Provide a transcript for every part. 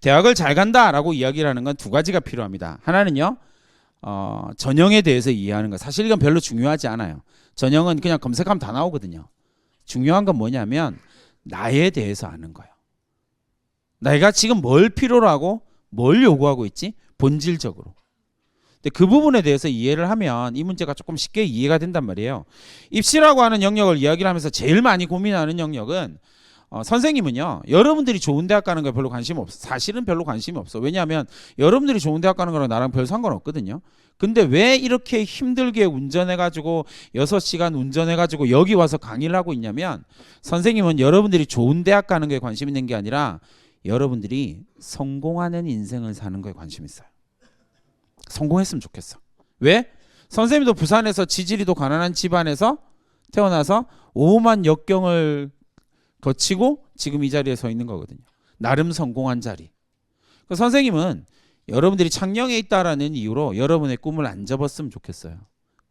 대학을 잘 간다라고 이야기를 하는 건 두 가지가 필요합니다. 하나는요. 전형에 대해서 이해하는 거. 사실 이건 별로 중요하지 않아요. 전형은 그냥 검색하면 다 나오거든요. 중요한 건 뭐냐면 나에 대해서 아는 거예요. 내가 지금 뭘 필요로 하고 뭘 요구하고 있지? 본질적으로. 근데 그 부분에 대해서 이해를 하면 이 문제가 조금 쉽게 이해가 된단 말이에요. 입시라고 하는 영역을 이야기를 하면서 제일 많이 고민하는 영역은 선생님은요. 여러분들이 좋은 대학 가는 거에 별로 관심 없어. 사실은 별로 관심이 없어. 왜냐하면 여러분들이 좋은 대학 가는 거랑 나랑 별 상관없거든요. 근데 왜 이렇게 힘들게 운전해가지고 6시간 운전해가지고 여기 와서 강의를 하고 있냐면 선생님은 여러분들이 좋은 대학 가는 거에 관심 있는 게 아니라 여러분들이 성공하는 인생을 사는 거에 관심 있어요. 성공했으면 좋겠어. 왜? 선생님도 부산에서 지지리도 가난한 집안에서 태어나서 오만 역경을 거치고 지금 이 자리에 서 있는 거거든요. 나름 성공한 자리. 그 선생님은 여러분들이 창녕에 있다라는 이유로 여러분의 꿈을 안 접었으면 좋겠어요.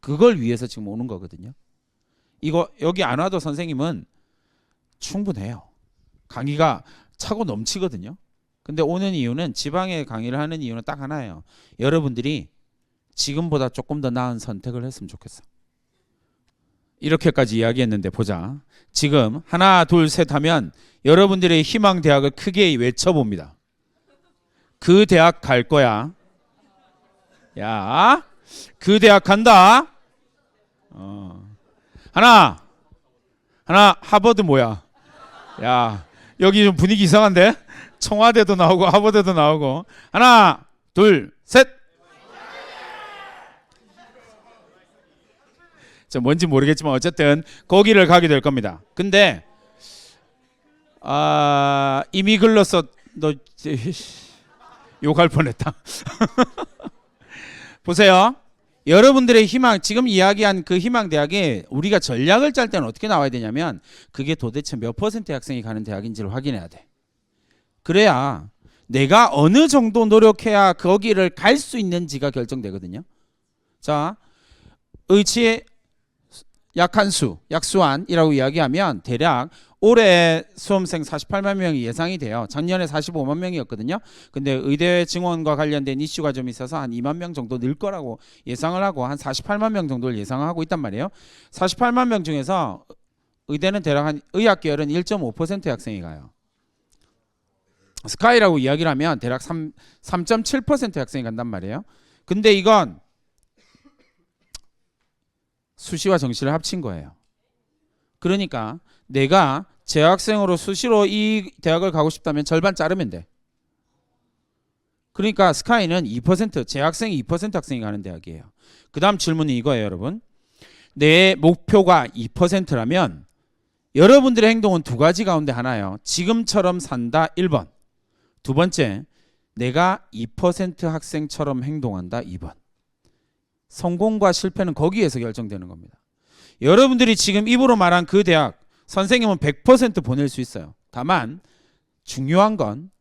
그걸 위해서 지금 오는 거거든요. 이거 여기 안 와도 선생님은 충분해요. 강의가 차고 넘치거든요. 근데 오는 이유는 지방에 강의를 하는 이유는 딱 하나예요. 여러분들이 지금보다 조금 더 나은 선택을 했으면 좋겠어. 이렇게까지 이야기했는데 보자. 지금 하나 둘 셋 하면 여러분들의 희망 대학을 크게 외쳐봅니다. 그 대학 갈 거야. 야, 그 대학 간다. 하나 하버드 뭐야? 야, 여기 좀 분위기 이상한데? 청와대도 나오고 하버드도 나오고. 하나 둘 셋. 뭔지 모르겠지만 어쨌든 거기를 가게 될 겁니다. 근데 이미 글렀어. 너 욕할 뻔했다. 보세요. 여러분들의 희망, 지금 이야기한 그 희망 대학에 우리가 전략을 짤 때는 어떻게 나와야 되냐면 그게 도대체 몇 퍼센트의 학생이 가는 대학인지를 확인해야 돼. 그래야 내가 어느 정도 노력해야 거기를 갈 수 있는지가 결정되거든요. 자, 의치의 약한수, 약수안이라고 이야기하면 대략 올해 수험생 48만 명이 예상이 돼요. 작년에 45만 명이었거든요. 근데 의대 증원과 관련된 이슈가 좀 있어서 한 2만 명 정도 늘 거라고 예상을 하고 한 48만 명 정도를 예상하고 있단 말이에요. 48만 명 중에서 의대는 대략 한 의학 계열은 1.5%의 학생이 가요. 스카이라고 이야기를 하면 대략 3.7%의 학생이 간단 말이에요. 근데 이건 수시와 정시를 합친 거예요. 그러니까 내가 재학생으로 수시로 이 대학을 가고 싶다면 절반 자르면 돼. 그러니까 스카이는 2%, 재학생이 2% 학생이 가는 대학이에요. 그 다음 질문이 이거예요, 여러분. 내 목표가 2%라면 여러분들의 행동은 두 가지 가운데 하나예요. 지금처럼 산다 1번. 두 번째, 내가 2% 학생처럼 행동한다 2번. 성공과 실패는 거기에서 결정되는 겁니다. 여러분들이 지금 입으로 말한 그 대학 선생님은 100% 보낼 수 있어요. 다만 중요한 건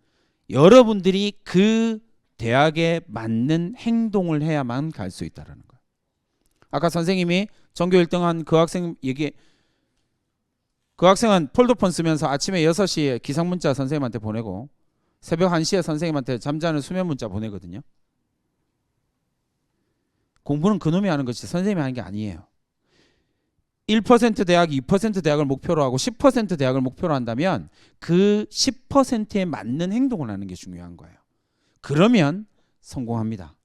여러분들이 그 대학에 맞는 행동을 해야만 갈 수 있다는 거예요. 아까 선생님이 전교 1등한 그 학생 그 학생은 폴더폰 쓰면서 아침에 6시에 기상문자 선생님한테 보내고 새벽 1시에 선생님한테 잠자는 수면 문자 보내거든요. 공부는 그놈이 하는 것이지 선생님이 하는 게 아니에요. 1% 대학, 2% 대학을 목표로 하고 10% 대학을 목표로 한다면 그 10%에 맞는 행동을 하는 게 중요한 거예요. 그러면 성공합니다.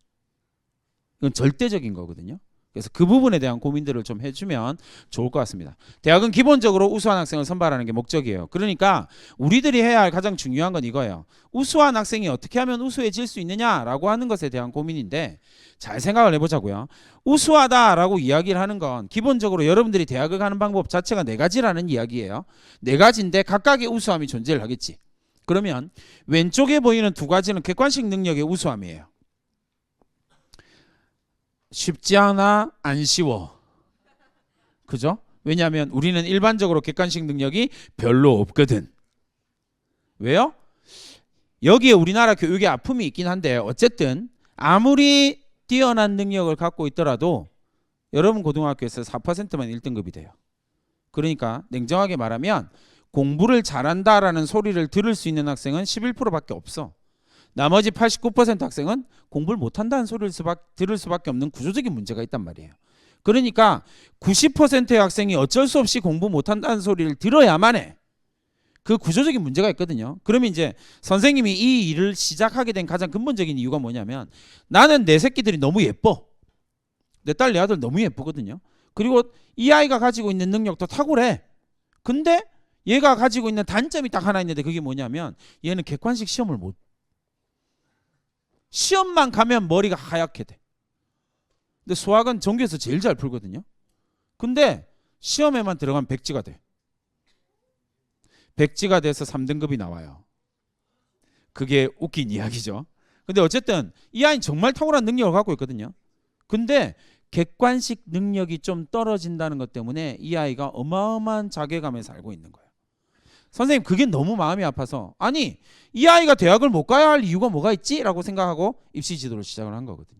이건 절대적인 거거든요. 그래서 그 부분에 대한 고민들을 좀 해주면 좋을 것 같습니다. 대학은 기본적으로 우수한 학생을 선발하는 게 목적이에요. 그러니까 우리들이 해야 할 가장 중요한 건 이거예요. 우수한 학생이 어떻게 하면 우수해질 수 있느냐라고 하는 것에 대한 고민인데 잘 생각을 해보자고요. 우수하다라고 이야기를 하는 건 기본적으로 여러분들이 대학을 가는 방법 자체가 네 가지라는 이야기예요. 네 가지인데 각각의 우수함이 존재를 하겠지. 그러면 왼쪽에 보이는 두 가지는 객관식 능력의 우수함이에요. 쉽지 않아, 안 쉬워. 그죠? 왜냐하면 우리는 일반적으로 객관식 능력이 별로 없거든. 왜요? 여기에 우리나라 교육의 아픔이 있긴 한데 어쨌든 아무리 뛰어난 능력을 갖고 있더라도 여러분 고등학교에서 4%만 1등급이 돼요. 그러니까 냉정하게 말하면 공부를 잘한다라는 소리를 들을 수 있는 학생은 11%밖에 없어. 나머지 89% 학생은 공부를 못한다는 소리를 들을 수밖에 없는 구조적인 문제가 있단 말이에요. 그러니까 90%의 학생이 어쩔 수 없이 공부 못한다는 소리를 들어야만 해. 그 구조적인 문제가 있거든요. 그러면 이제 선생님이 이 일을 시작하게 된 가장 근본적인 이유가 뭐냐면 나는 내 새끼들이 너무 예뻐. 내 딸, 내 아들 너무 예쁘거든요. 그리고 이 아이가 가지고 있는 능력도 탁월해. 근데 얘가 가지고 있는 단점이 딱 하나 있는데 그게 뭐냐면 얘는 객관식 시험을 못. 시험만 가면 머리가 하얗게 돼. 근데 수학은 전교에서 제일 잘 풀거든요. 근데 시험에만 들어가면 백지가 돼. 백지가 돼서 3등급이 나와요. 그게 웃긴 이야기죠. 근데 어쨌든 이 아이는 정말 탁월한 능력을 갖고 있거든요. 근데 객관식 능력이 좀 떨어진다는 것 때문에 이 아이가 어마어마한 자괴감에 살고 있는 거예요. 선생님 그게 너무 마음이 아파서 아니 이 아이가 대학을 못 가야 할 이유가 뭐가 있지? 라고 생각하고 입시 지도를 시작을 한 거거든요.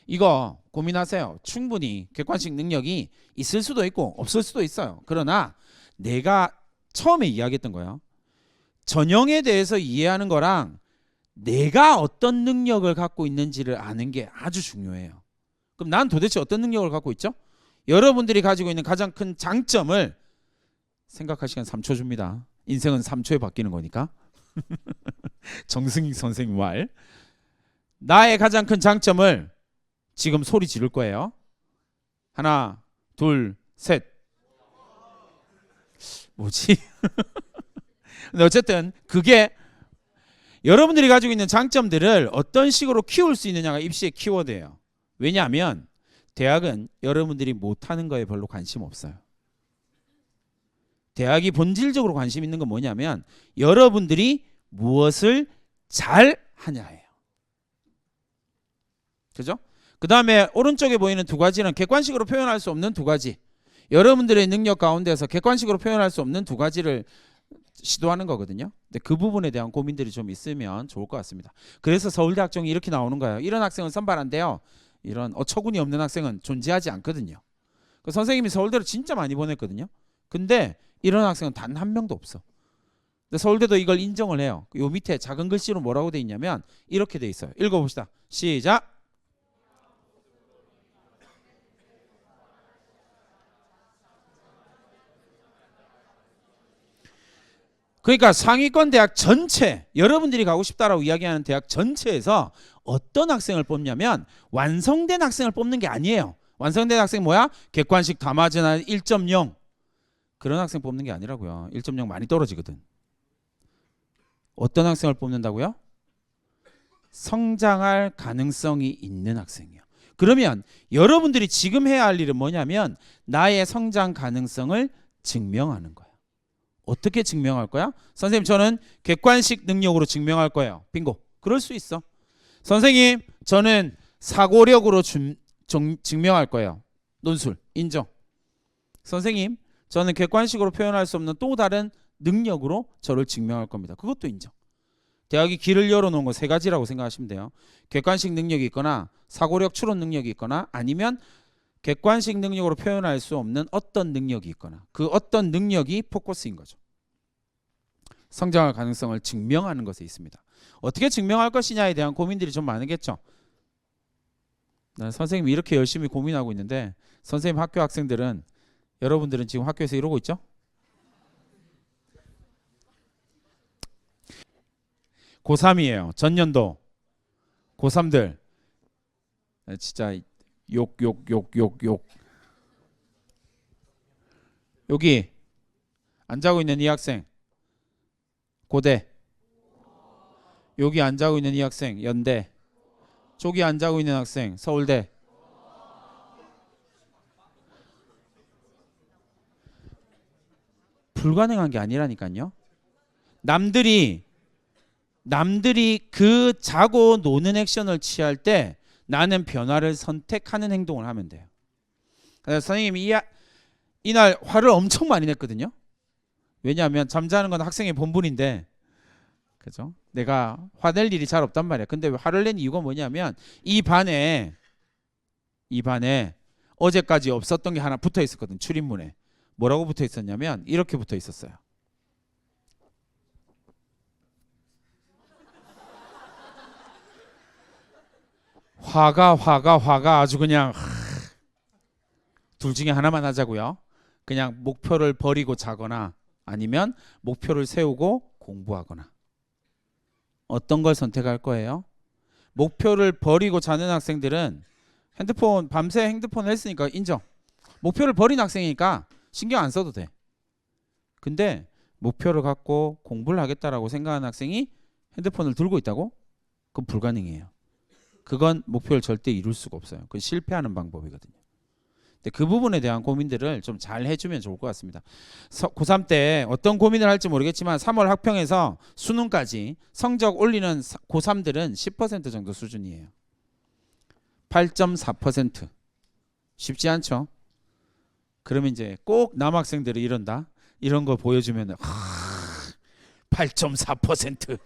이거 고민하세요. 충분히 객관식 능력이 있을 수도 있고 없을 수도 있어요. 그러나 내가 처음에 이야기했던 거예요. 전형에 대해서 이해하는 거랑 내가 어떤 능력을 갖고 있는지를 아는 게 아주 중요해요. 그럼 난 도대체 어떤 능력을 갖고 있죠? 여러분들이 가지고 있는 가장 큰 장점을 생각할 시간 3초 줍니다. 인생은 3초에 바뀌는 거니까. 정승익 선생님 말. 나의 가장 큰 장점을 지금 소리 지를 거예요. 하나, 둘, 셋. 뭐지? 근데 어쨌든 그게 여러분들이 가지고 있는 장점들을 어떤 식으로 키울 수 있느냐가 입시의 키워드예요. 왜냐하면 대학은 여러분들이 못하는 거에 별로 관심 없어요. 대학이 본질적으로 관심 있는 건 뭐냐면 여러분들이 무엇을 잘 하냐예요. 그죠? 그 다음에 오른쪽에 보이는 두 가지는 객관식으로 표현할 수 없는 두 가지. 여러분들의 능력 가운데서 객관식으로 표현할 수 없는 두 가지를 시도하는 거거든요. 근데 그 부분에 대한 고민들이 좀 있으면 좋을 것 같습니다. 그래서 서울대 학종이 이렇게 나오는 거예요. 이런 학생은 선발한대요. 이런 어처구니 없는 학생은 존재하지 않거든요. 그 선생님이 서울대로 진짜 많이 보냈거든요. 근데 이런 학생은 단 한 명도 없어. 근데 서울대도 이걸 인정을 해요. 요 밑에 작은 글씨로 뭐라고 돼 있냐면 이렇게 돼 있어요. 읽어봅시다. 시작. 그러니까 상위권 대학 전체, 여러분들이 가고 싶다라고 이야기하는 대학 전체에서 어떤 학생을 뽑냐면 완성된 학생을 뽑는 게 아니에요. 완성된 학생 뭐야? 객관식 다 맞은 1.0 그런 학생 뽑는 게 아니라고요. 1.0 많이 떨어지거든. 어떤 학생을 뽑는다고요? 성장할 가능성이 있는 학생이요. 그러면 여러분들이 지금 해야 할 일은 뭐냐면 나의 성장 가능성을 증명하는 거예요. 어떻게 증명할 거야? 선생님 저는 객관식 능력으로 증명할 거예요. 빙고. 그럴 수 있어. 선생님 저는 사고력으로 증명할 거예요. 논술. 인정. 선생님 저는 객관식으로 표현할 수 없는 또 다른 능력으로 저를 증명할 겁니다. 그것도 인정. 대학이 길을 열어놓은 거 세 가지라고 생각하시면 돼요. 객관식 능력이 있거나 사고력 추론 능력이 있거나 아니면 객관식 능력으로 표현할 수 없는 어떤 능력이 있거나 그 어떤 능력이 포커스인 거죠. 성장할 가능성을 증명하는 것에 있습니다. 어떻게 증명할 것이냐에 대한 고민들이 좀 많으겠죠. 선생님이 이렇게 열심히 고민하고 있는데 선생님 학교 학생들은 여러분들은 지금 학교에서 이러고 있죠? 고3이에요. 전년도 고3들 진짜 욕. 여기 앉아고 있는 이 학생 고대, 여기 앉아고 있는 이 학생 연대, 저기 앉아고 있는 학생 서울대. 불가능한 게 아니라니까요. 남들이 그 자고 노는 액션을 취할 때 나는 변화를 선택하는 행동을 하면 돼요. 그래서 선생님이 이날 화를 엄청 많이 냈거든요. 왜냐하면 잠자는 건 학생의 본분인데, 그죠? 내가 화낼 일이 잘 없단 말이야. 근데 화를 낸 이유가 뭐냐면 이 반에 어제까지 없었던 게 하나 붙어 있었거든. 출입문에. 뭐라고 붙어 있었냐면 이렇게 붙어 있었어요. 화가 아주 그냥 둘 중에 하나만 하자고요. 그냥 목표를 버리고 자거나 아니면 목표를 세우고 공부하거나. 어떤 걸 선택할 거예요? 목표를 버리고 자는 학생들은 밤새 핸드폰을 했으니까 인정. 목표를 버린 학생이니까 신경 안 써도 돼. 근데 목표를 갖고 공부를 하겠다라고 생각하는 학생이 핸드폰을 들고 있다고? 그건 불가능해요. 그건 목표를 절대 이룰 수가 없어요. 그건 실패하는 방법이거든요. 근데 그 부분에 대한 고민들을 좀 잘 해주면 좋을 것 같습니다. 고3 때 어떤 고민을 할지 모르겠지만 3월 학평에서 수능까지 성적 올리는 고3들은 10% 정도 수준이에요. 8.4%. 쉽지 않죠? 그러면 이제 꼭 남학생들이 이런다. 이런 거 보여주면 8.4%.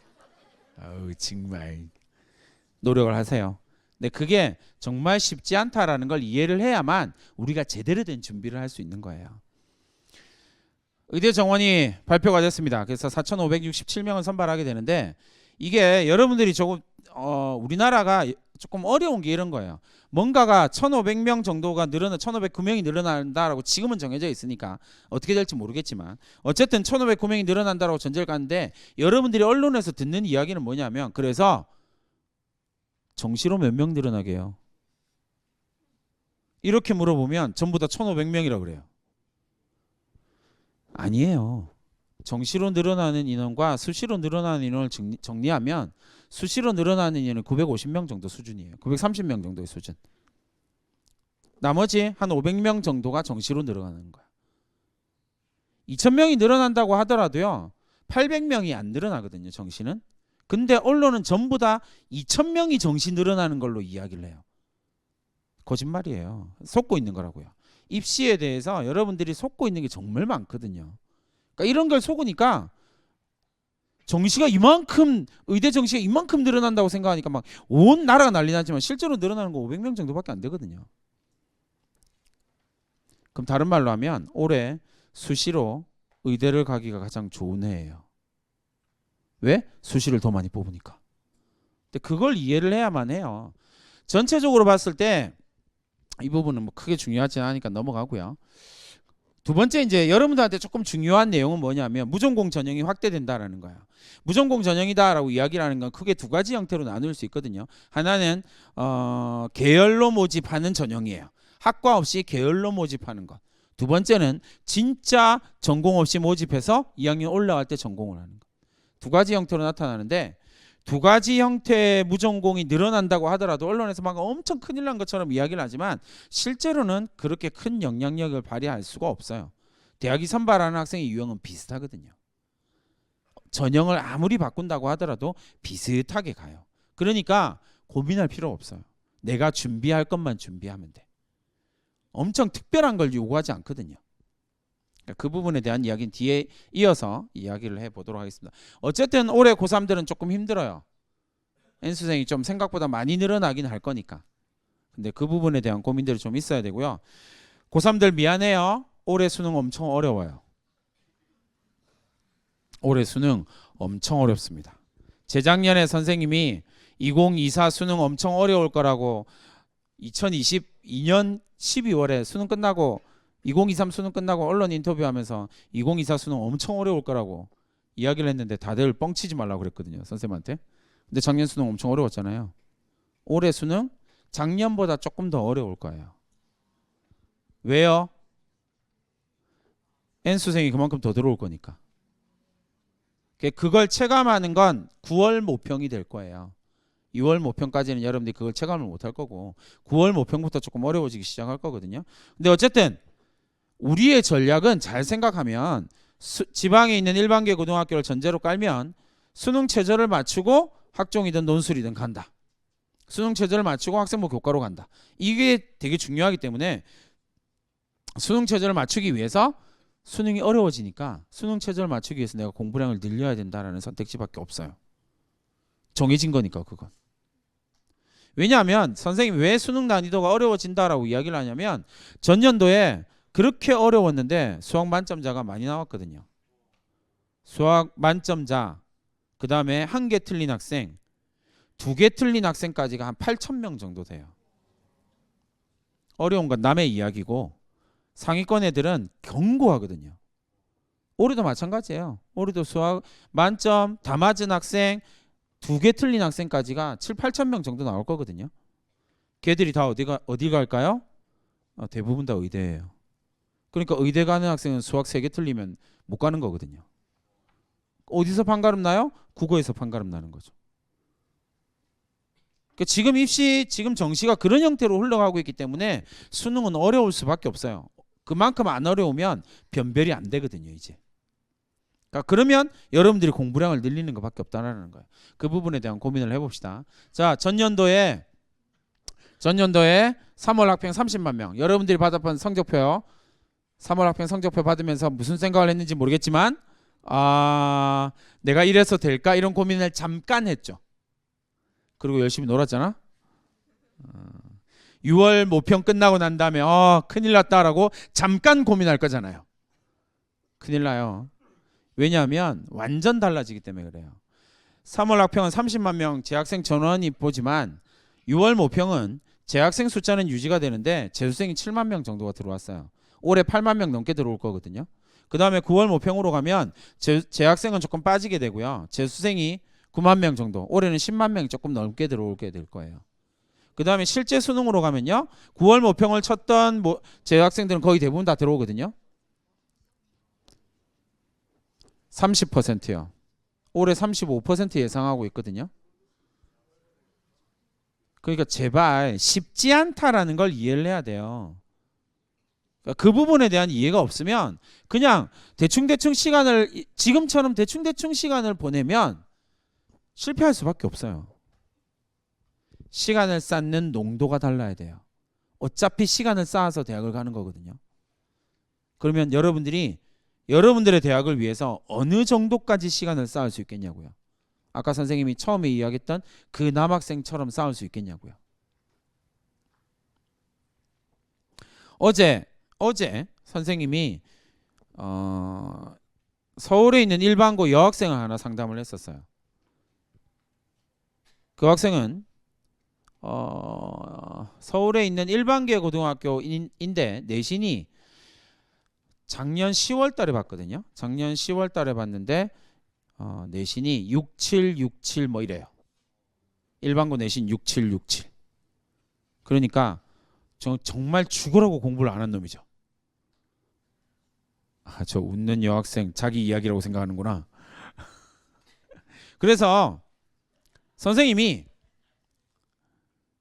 아우 정말 노력을 하세요. 근데 그게 정말 쉽지 않다라는 걸 이해를 해야만 우리가 제대로 된 준비를 할 수 있는 거예요. 의대 정원이 발표가 됐습니다. 그래서 4,567명을 선발하게 되는데 이게 여러분들이 조금 우리나라가 조금 어려운 게 이런 거예요. 뭔가가 1,500명 정도가 1,509명이 늘어난다라고 지금은 정해져 있으니까 어떻게 될지 모르겠지만 어쨌든 1,509명이 늘어난다라고 전제를 가는데 여러분들이 언론에서 듣는 이야기는 뭐냐면 그래서 정시로 몇 명 늘어나게 해요? 이렇게 물어보면 전부 다 1,500명이라고 그래요. 아니에요. 정시로 늘어나는 인원과 수시로 늘어나는 인원을 정리하면 수시로 늘어나는 인원은 950명 정도 수준이에요. 930명 정도의 수준. 나머지 한 500명 정도가 정시로 늘어나는 거야. 2,000명이 늘어난다고 하더라도요. 800명이 안 늘어나거든요. 정시는. 근데 언론은 전부 다 2,000명이 정시 늘어나는 걸로 이야기를 해요. 거짓말이에요. 속고 있는 거라고요. 입시에 대해서 여러분들이 속고 있는 게 정말 많거든요. 그러니까 이런 걸 속으니까 정시가 이만큼 의대 정시가 이만큼 늘어난다고 생각하니까 막 온 나라가 난리 나지만 실제로 늘어나는 거 500명 정도밖에 안 되거든요. 그럼 다른 말로 하면 올해 수시로 의대를 가기가 가장 좋은 해예요. 왜? 수시를 더 많이 뽑으니까. 근데 그걸 이해를 해야만 해요. 전체적으로 봤을 때 이 부분은 뭐 크게 중요하지 않으니까 넘어가고요. 두 번째 이제 여러분들한테 조금 중요한 내용은 뭐냐면 무전공 전형이 확대된다라는 거예요. 무전공 전형이다라고 이야기를 하는 건 크게 두 가지 형태로 나눌 수 있거든요. 하나는 계열로 모집하는 전형이에요. 학과 없이 계열로 모집하는 것. 두 번째는 진짜 전공 없이 모집해서 2학년 올라갈 때 전공을 하는 것. 두 가지 형태로 나타나는데 두 가지 형태의 무전공이 늘어난다고 하더라도 언론에서 막 엄청 큰일 난 것처럼 이야기를 하지만 실제로는 그렇게 큰 영향력을 발휘할 수가 없어요. 대학이 선발하는 학생의 유형은 비슷하거든요. 전형을 아무리 바꾼다고 하더라도 비슷하게 가요. 그러니까 고민할 필요 없어요. 내가 준비할 것만 준비하면 돼. 엄청 특별한 걸 요구하지 않거든요. 그 부분에 대한 이야기는 뒤에 이어서 이야기를 해보도록 하겠습니다. 어쨌든 올해 고3들은 조금 힘들어요. N수생이 좀 생각보다 많이 늘어나긴 할 거니까. 근데 그 부분에 대한 고민들이 좀 있어야 되고요. 고3들 미안해요. 올해 수능 엄청 어려워요. 올해 수능 엄청 어렵습니다. 재작년에 선생님이 2024 수능 엄청 어려울 거라고 2022년 12월에 수능 끝나고 2023 수능 끝나고 언론 인터뷰하면서 2024 수능 엄청 어려울 거라고 이야기를 했는데 다들 뻥치지 말라고 그랬거든요. 선생님한테. 근데 작년 수능 엄청 어려웠잖아요. 올해 수능 작년보다 조금 더 어려울 거예요. 왜요? N수생이 그만큼 더 들어올 거니까. 그걸 체감하는 건 9월 모평이 될 거예요. 6월 모평까지는 여러분들이 그걸 체감을 못 할 거고 9월 모평부터 조금 어려워지기 시작할 거거든요. 근데 어쨌든 우리의 전략은 잘 생각하면 지방에 있는 일반계 고등학교를 전제로 깔면 수능 최저를 맞추고 학종이든 논술이든 간다. 수능 최저를 맞추고 학생부 교과로 간다. 이게 되게 중요하기 때문에 수능 최저를 맞추기 위해서 수능이 어려워지니까 수능 최저를 맞추기 위해서 내가 공부량을 늘려야 된다라는 선택지밖에 없어요. 정해진 거니까 그건. 왜냐하면 선생님이 왜 수능 난이도가 어려워진다라고 이야기를 하냐면 전년도에 그렇게 어려웠는데 수학 만점자가 많이 나왔거든요. 수학 만점자, 그 다음에 한 개 틀린 학생, 2개 틀린 학생까지가 한 8,000명 정도 돼요. 어려운 건 남의 이야기고 상위권 애들은 견고하거든요. 올해도 마찬가지예요. 올해도 수학 만점 다 맞은 학생 2개 틀린 학생까지가 7, 8천 명 정도 나올 거거든요. 걔들이 다 어디 갈까요? 대부분 다 의대예요. 그러니까 의대 가는 학생은 수학 3개 틀리면 못 가는 거거든요. 어디서 판가름 나요? 국어에서 판가름 나는 거죠. 그러니까 지금 입시, 지금 정시가 그런 형태로 흘러가고 있기 때문에 수능은 어려울 수밖에 없어요. 그만큼 안 어려우면 변별이 안 되거든요, 이제. 그러니까 그러면 여러분들이 공부량을 늘리는 것밖에 없다는 거예요. 그 부분에 대한 고민을 해봅시다. 자, 전년도에 3월 학평 30만 명. 여러분들이 받았던 성적표요. 3월 학평 성적표 받으면서 무슨 생각을 했는지 모르겠지만 내가 이래서 될까? 이런 고민을 잠깐 했죠. 그리고 열심히 놀았잖아. 6월 모평 끝나고 난 다음에 큰일 났다라고 잠깐 고민할 거잖아요. 큰일 나요. 왜냐하면 완전 달라지기 때문에 그래요. 3월 학평은 30만 명 재학생 전원이 보지만 6월 모평은 재학생 숫자는 유지가 되는데 재수생이 7만 명 정도가 들어왔어요. 올해 8만 명 넘게 들어올 거거든요. 그 다음에 9월 모평으로 가면 재학생은 조금 빠지게 되고요. 재수생이 9만 명 정도, 올해는 10만 명이 조금 넘게 들어오게 될 거예요. 그 다음에 실제 수능으로 가면요. 9월 모평을 쳤던 재학생들은 거의 대부분 다 들어오거든요. 30%요. 올해 35% 예상하고 있거든요. 그러니까 제발 쉽지 않다라는 걸 이해를 해야 돼요. 그 부분에 대한 이해가 없으면 그냥 대충대충 시간을 지금처럼 대충대충 시간을 보내면 실패할 수밖에 없어요. 시간을 쌓는 농도가 달라야 돼요. 어차피 시간을 쌓아서 대학을 가는 거거든요. 그러면 여러분들의 대학을 위해서 어느 정도까지 시간을 쌓을 수 있겠냐고요. 아까 선생님이 처음에 이야기했던 그 남학생처럼 쌓을 수 있겠냐고요. 어제 선생님이 서울에 있는 일반고 여학생을 하나 상담을 했었어요. 그 학생은 서울에 있는 일반계 고등학교인데 내신이 작년 10월 달에 봤거든요. 작년 10월 달에 봤는데 내신이 67, 67 뭐 이래요. 일반고 내신 67, 67. 그러니까 정말 죽으라고 공부를 안 한 놈이죠. 저 웃는 여학생 자기 이야기라고 생각하는구나. 그래서 선생님이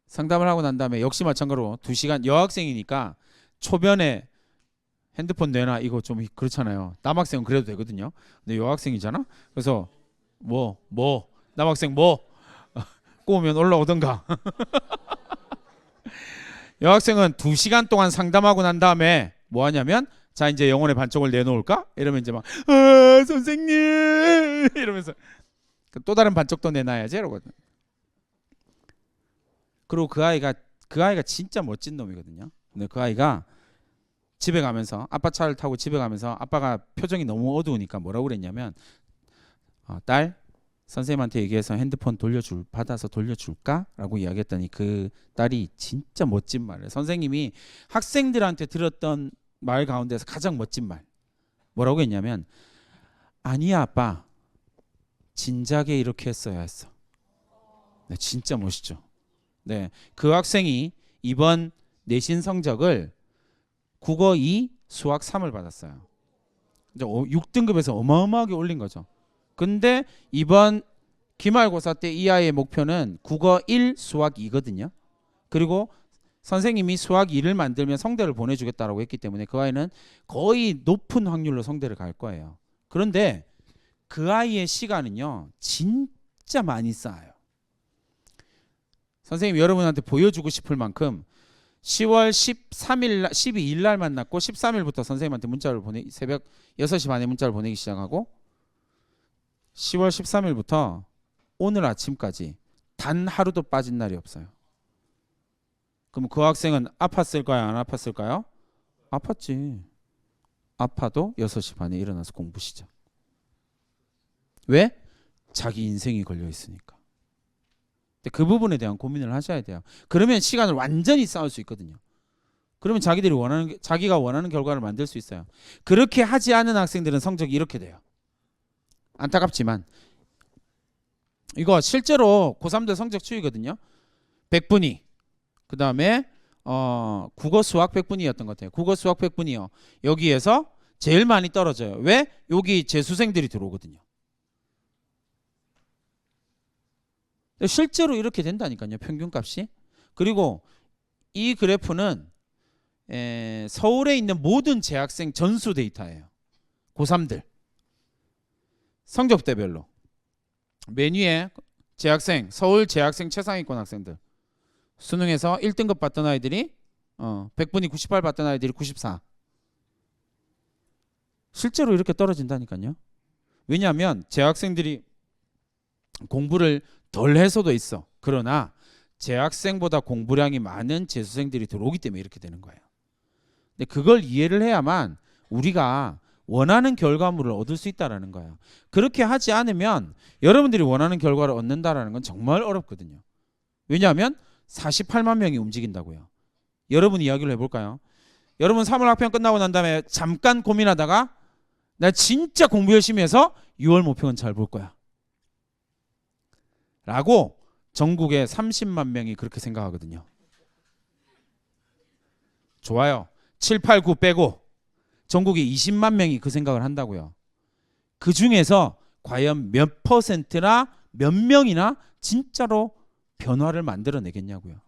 상담을 하고 난 다음에 역시 마찬가지로 2시간 여학생이니까 초변에 핸드폰 내놔 이거 좀 그렇잖아요. 남학생은 그래도 되거든요. 근데 여학생이잖아. 그래서 남학생 꼬우면 올라오던가. 여학생은 2시간 동안 상담하고 난 다음에 뭐 하냐면 자 이제 영혼의 반쪽을 내놓을까? 이러면 이제 막 선생님 이러면서 또 다른 반쪽도 내놔야지 이러거든. 그리고 그 아이가 진짜 멋진 놈이거든요. 근데 그 아이가 집에 가면서 아빠 차를 타고 집에 가면서 아빠가 표정이 너무 어두우니까 뭐라고 그랬냐면 딸 선생님한테 얘기해서 핸드폰 받아서 돌려줄까? 라고 이야기했더니 그 딸이 진짜 멋진 말을 선생님이 학생들한테 들었던 말 가운데서 가장 멋진 말 뭐라고 했냐면 아니야 아빠 진작에 이렇게 했어야 했어. 네, 진짜 멋있죠. 네, 그 학생이 이번 내신 성적을 국어 2, 수학 3을 받았어요. 6등급에서 어마어마하게 올린 거죠. 근데 이번 기말고사 때 이 아이의 목표는 국어 1, 수학 2거든요. 그리고 선생님이 수학 2를 만들면 성대를 보내주겠다라고 했기 때문에 그 아이는 거의 높은 확률로 성대를 갈 거예요. 그런데 그 아이의 시간은요 진짜 많이 쌓아요. 선생님 여러분한테 보여주고 싶을 만큼 10월 12일 날 만났고 13일부터 선생님한테 문자를 새벽 6시 반에 문자를 보내기 시작하고 10월 13일부터 오늘 아침까지 단 하루도 빠진 날이 없어요. 그럼 그 학생은 아팠을까요? 안 아팠을까요? 아팠지. 아파도 6시 반에 일어나서 공부 시작. 왜? 자기 인생이 걸려 있으니까. 근데 그 부분에 대한 고민을 하셔야 돼요. 그러면 시간을 완전히 쌓을 수 있거든요. 그러면 자기가 원하는 결과를 만들 수 있어요. 그렇게 하지 않은 학생들은 성적이 이렇게 돼요. 안타깝지만 이거 실제로 고3들 성적 추이거든요. 100분위. 그 다음에 국어 수학 100분위였던 것 같아요. 국어 수학 100분위요. 여기에서 제일 많이 떨어져요. 왜? 여기 재수생들이 들어오거든요. 실제로 이렇게 된다니까요. 평균값이. 그리고 이 그래프는 서울에 있는 모든 재학생 전수 데이터예요. 고3들. 성적대별로. 맨 위에 재학생, 서울 재학생 최상위권 학생들. 수능에서 1등급 받던 아이들이 100분위 98 받던 아이들이 94. 실제로 이렇게 떨어진다니까요. 왜냐하면 재학생들이 공부를 덜 해서도 있어. 그러나 재학생보다 공부량이 많은 재수생들이 들어오기 때문에 이렇게 되는 거예요. 근데 그걸 이해를 해야만 우리가 원하는 결과물을 얻을 수 있다는 거예요. 그렇게 하지 않으면 여러분들이 원하는 결과를 얻는다는 건 정말 어렵거든요. 왜냐하면 48만 명이 움직인다고요. 여러분 이야기를 해볼까요? 여러분 3월 학평 끝나고 난 다음에 잠깐 고민하다가 나 진짜 공부 열심히 해서 6월 모평은 잘 볼 거야 라고 전국에 30만 명이 그렇게 생각하거든요. 좋아요. 7, 8, 9 빼고 전국에 20만 명이 그 생각을 한다고요. 그 중에서 과연 몇 퍼센트나 몇 명이나 진짜로 변화를 만들어내겠냐고요.